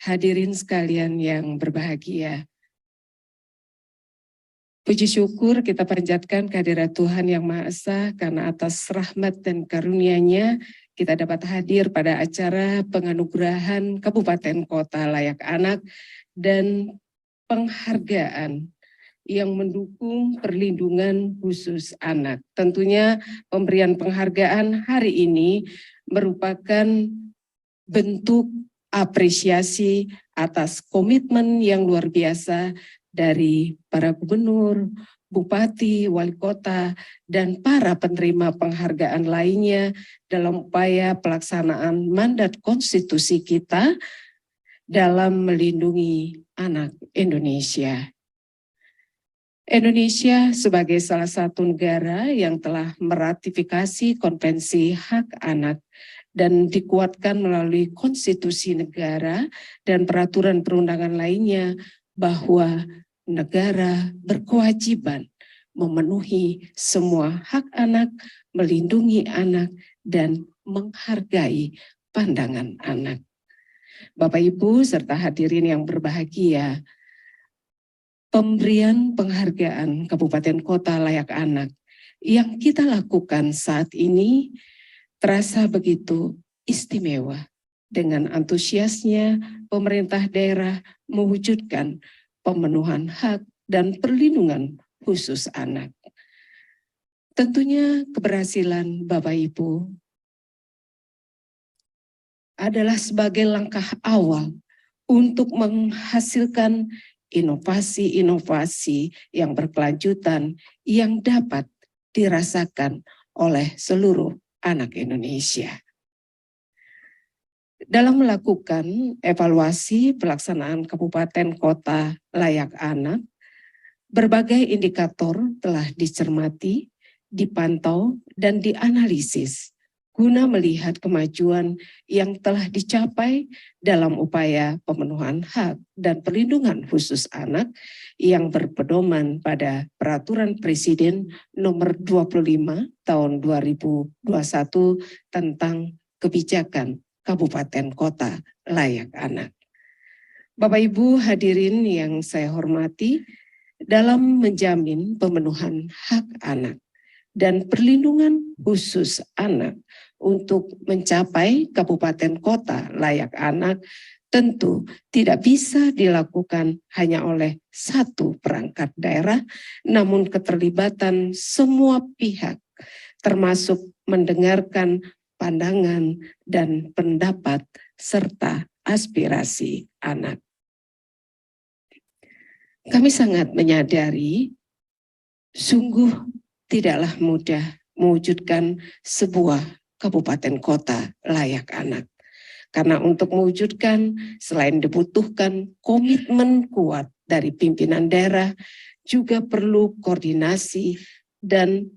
Hadirin sekalian yang berbahagia, puji syukur kita panjatkan kehadirat Tuhan Yang Maha Esa karena atas rahmat dan karunia-Nya kita dapat hadir pada acara penganugerahan Kabupaten Kota Layak Anak dan penghargaan yang mendukung perlindungan khusus anak. Tentunya pemberian penghargaan hari ini merupakan bentuk apresiasi atas komitmen yang luar biasa dari para gubernur, bupati, wali kota, dan para penerima penghargaan lainnya dalam upaya pelaksanaan mandat konstitusi kita dalam melindungi anak Indonesia. Indonesia sebagai salah satu negara yang telah meratifikasi Konvensi Hak Anak dan dikuatkan melalui konstitusi negara dan peraturan perundangan lainnya bahwa negara berkewajiban memenuhi semua hak anak, melindungi anak, dan menghargai pandangan anak. Bapak, Ibu, serta hadirin yang berbahagia, pemberian penghargaan Kabupaten Kota Layak Anak yang kita lakukan saat ini terasa begitu istimewa dengan antusiasnya pemerintah daerah mewujudkan pemenuhan hak dan perlindungan khusus anak. Tentunya keberhasilan Bapak Ibu adalah sebagai langkah awal untuk menghasilkan inovasi-inovasi yang berkelanjutan yang dapat dirasakan oleh seluruh anak Indonesia. Dalam melakukan evaluasi pelaksanaan Kabupaten Kota Layak Anak, berbagai indikator telah dicermati, dipantau, dan dianalisis guna melihat kemajuan yang telah dicapai dalam upaya pemenuhan hak dan perlindungan khusus anak yang berpedoman pada Peraturan Presiden Nomor 25 Tahun 2021 tentang Kebijakan Kabupaten Kota Layak Anak. Bapak Ibu hadirin yang saya hormati, dalam menjamin pemenuhan hak anak dan perlindungan khusus anak untuk mencapai Kabupaten Kota Layak Anak tentu tidak bisa dilakukan hanya oleh satu perangkat daerah, namun keterlibatan semua pihak termasuk mendengarkan pandangan dan pendapat serta aspirasi anak. Kami sangat menyadari sungguh tidaklah mudah mewujudkan sebuah kabupaten kota layak anak. Karena untuk mewujudkan selain dibutuhkan komitmen kuat dari pimpinan daerah, juga perlu koordinasi dan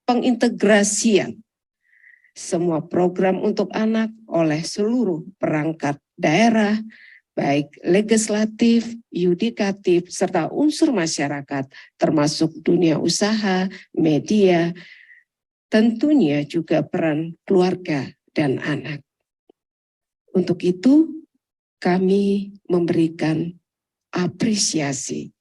pengintegrasian semua program untuk anak oleh seluruh perangkat daerah, baik legislatif, yudikatif, serta unsur masyarakat, termasuk dunia usaha, media, tentunya juga peran keluarga dan anak. Untuk itu, kami memberikan apresiasi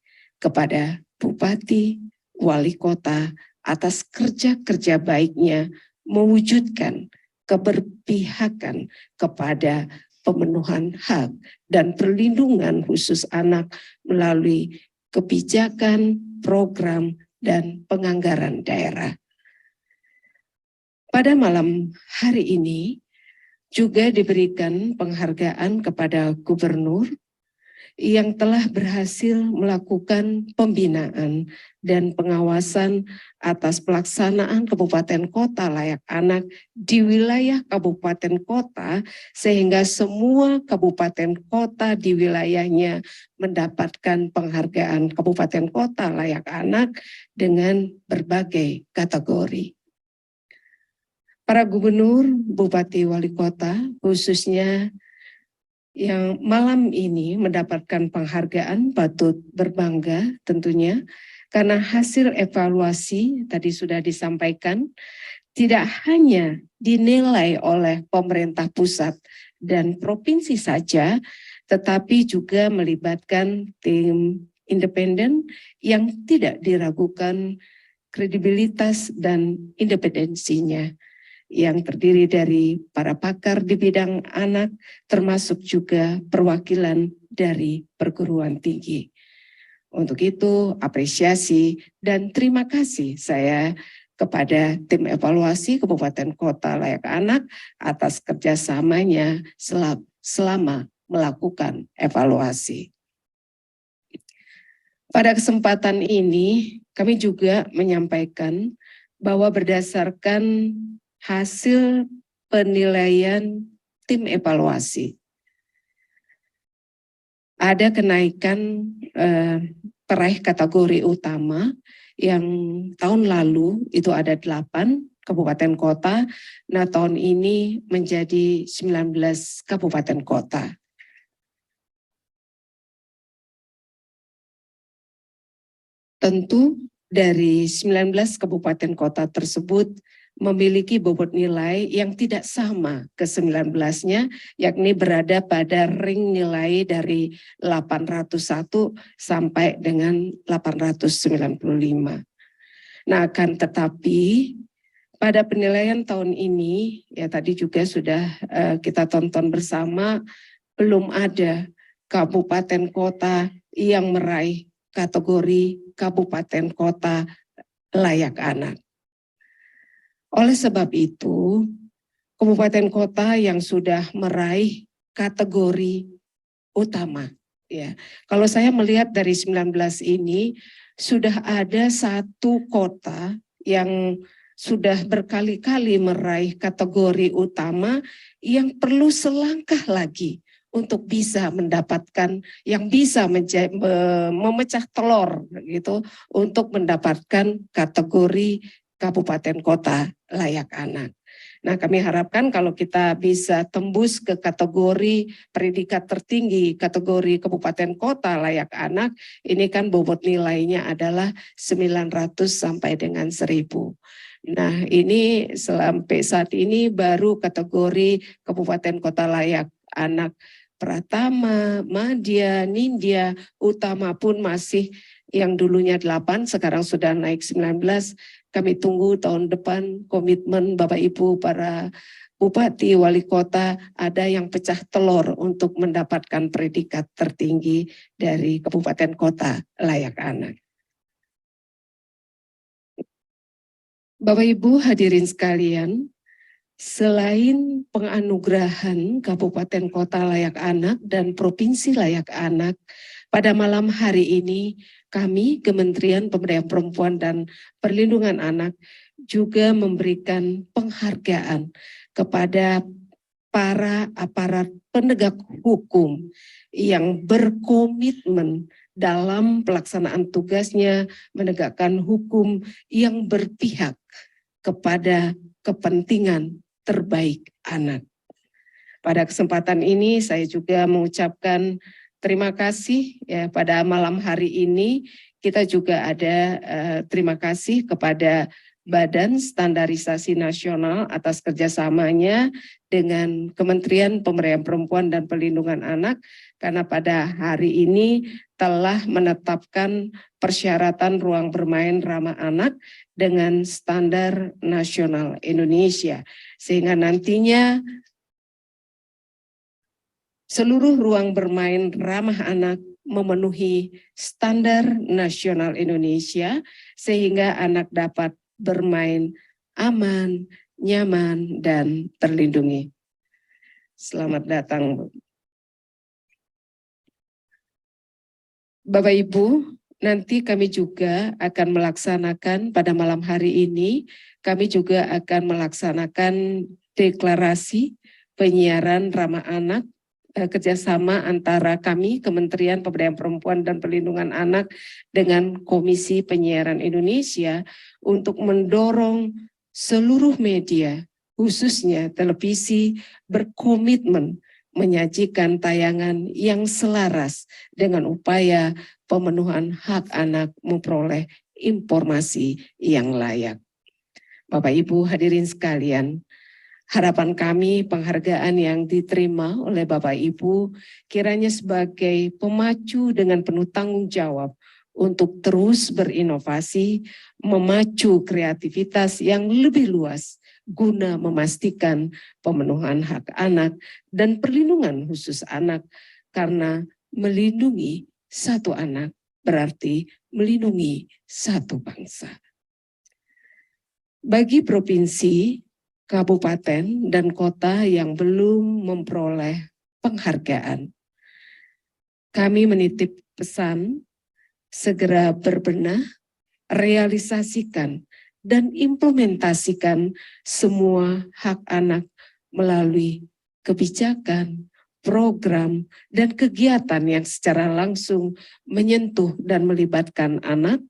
kepada Bupati, Wali Kota atas kerja-kerja baiknya mewujudkan keberpihakan kepada pemenuhan hak dan perlindungan khusus anak melalui kebijakan, program, dan penganggaran daerah. Pada malam hari ini juga diberikan penghargaan kepada gubernur yang telah berhasil melakukan pembinaan dan pengawasan atas pelaksanaan Kabupaten Kota Layak Anak di wilayah Kabupaten Kota, sehingga semua kabupaten kota di wilayahnya mendapatkan penghargaan Kabupaten Kota Layak Anak dengan berbagai kategori. Para gubernur, bupati, wali kota, khususnya yang malam ini mendapatkan penghargaan patut berbangga tentunya karena hasil evaluasi tadi sudah disampaikan tidak hanya dinilai oleh pemerintah pusat dan provinsi saja, tetapi juga melibatkan tim independen yang tidak diragukan kredibilitas dan independensinya, yang terdiri dari para pakar di bidang anak, termasuk juga perwakilan dari perguruan tinggi. Untuk itu, apresiasi dan terima kasih saya kepada tim evaluasi Kabupaten Kota Layak Anak atas kerjasamanya selama melakukan evaluasi. Pada kesempatan ini, kami juga menyampaikan bahwa berdasarkan hasil penilaian tim evaluasi, ada kenaikan peraih kategori utama yang tahun lalu itu ada 8 kabupaten kota, nah tahun ini menjadi 19 kabupaten kota. Tentu dari 19 kabupaten kota tersebut memiliki bobot nilai yang tidak sama ke 19-nya, yakni berada pada ring nilai dari 801 sampai dengan 895. Nah, akan tetapi pada penilaian tahun ini, ya tadi juga sudah kita tonton bersama, belum ada kabupaten kota yang meraih kategori kabupaten kota layak anak. Oleh sebab itu, kabupaten kota yang sudah meraih kategori utama, ya. Kalau saya melihat dari 19 ini, sudah ada 1 kota yang sudah berkali-kali meraih kategori utama yang perlu selangkah lagi untuk bisa mendapatkan, yang bisa memecah telur gitu, untuk mendapatkan kategori kabupaten kota layak anak. Nah, kami harapkan kalau kita bisa tembus ke kategori predikat tertinggi, kategori kabupaten kota layak anak, ini kan bobot nilainya adalah 900 sampai dengan 1000. Nah, ini sampai saat ini baru kategori kabupaten kota layak anak Pratama, Madya, Nindya, Utama pun masih yang dulunya 8, sekarang sudah naik 19. Kami tunggu tahun depan komitmen Bapak Ibu para Bupati, Wali Kota, ada yang pecah telur untuk mendapatkan predikat tertinggi dari Kabupaten Kota layak anak. Bapak Ibu hadirin sekalian, selain penganugerahan Kabupaten Kota layak anak dan Provinsi layak anak, pada malam hari ini kami Kementerian Pemberdayaan Perempuan dan Perlindungan Anak juga memberikan penghargaan kepada para aparat penegak hukum yang berkomitmen dalam pelaksanaan tugasnya menegakkan hukum yang berpihak kepada kepentingan terbaik anak. Pada kesempatan ini saya juga mengucapkan terima kasih ya, pada malam hari ini kita juga ada terima kasih kepada Badan Standarisasi Nasional atas kerjasamanya dengan Kementerian Pemberdayaan Perempuan dan Perlindungan Anak, karena pada hari ini telah menetapkan persyaratan ruang bermain ramah anak dengan standar nasional Indonesia, sehingga nantinya seluruh ruang bermain ramah anak memenuhi standar nasional Indonesia, sehingga anak dapat bermain aman, nyaman, dan terlindungi. Selamat datang, Bapak Ibu. Nanti kami juga akan melaksanakan pada malam hari ini, kami juga akan melaksanakan deklarasi penyiaran ramah anak, kerjasama antara kami Kementerian Pemberdayaan Perempuan dan Perlindungan Anak dengan Komisi Penyiaran Indonesia untuk mendorong seluruh media, khususnya televisi, berkomitmen menyajikan tayangan yang selaras dengan upaya pemenuhan hak anak memperoleh informasi yang layak. Bapak Ibu hadirin sekalian, harapan kami penghargaan yang diterima oleh Bapak Ibu kiranya sebagai pemacu dengan penuh tanggung jawab untuk terus berinovasi, memacu kreativitas yang lebih luas guna memastikan pemenuhan hak anak dan perlindungan khusus anak, karena melindungi satu anak berarti melindungi satu bangsa. Bagi provinsi, kabupaten, dan kota yang belum memperoleh penghargaan, kami menitip pesan segera berbenah, realisasikan, dan implementasikan semua hak anak melalui kebijakan, program, dan kegiatan yang secara langsung menyentuh dan melibatkan anak,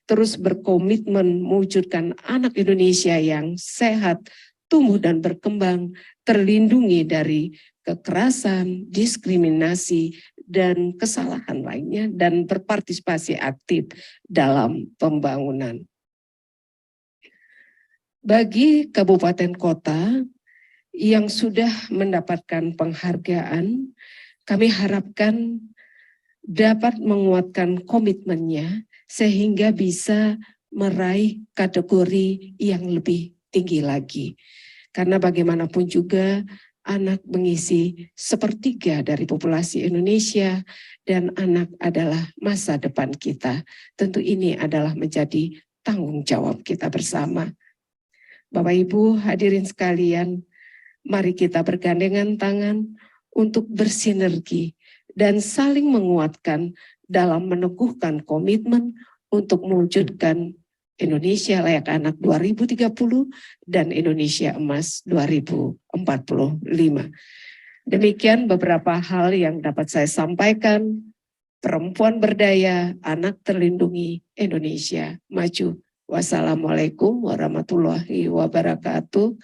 terus berkomitmen mewujudkan anak Indonesia yang sehat, tumbuh dan berkembang, terlindungi dari kekerasan, diskriminasi, dan kesalahan lainnya, dan berpartisipasi aktif dalam pembangunan. Bagi kabupaten kota yang sudah mendapatkan penghargaan, kami harapkan dapat menguatkan komitmennya sehingga bisa meraih kategori yang lebih tinggi lagi. Karena bagaimanapun juga anak mengisi sepertiga dari populasi Indonesia dan anak adalah masa depan kita. Tentu ini adalah menjadi tanggung jawab kita bersama. Bapak Ibu hadirin sekalian, mari kita bergandengan tangan untuk bersinergi dan saling menguatkan dalam meneguhkan komitmen untuk mewujudkan Indonesia Layak Anak 2030 dan Indonesia Emas 2045. Demikian beberapa hal yang dapat saya sampaikan. Perempuan berdaya, anak terlindungi, Indonesia maju. Wassalamualaikum warahmatullahi wabarakatuh.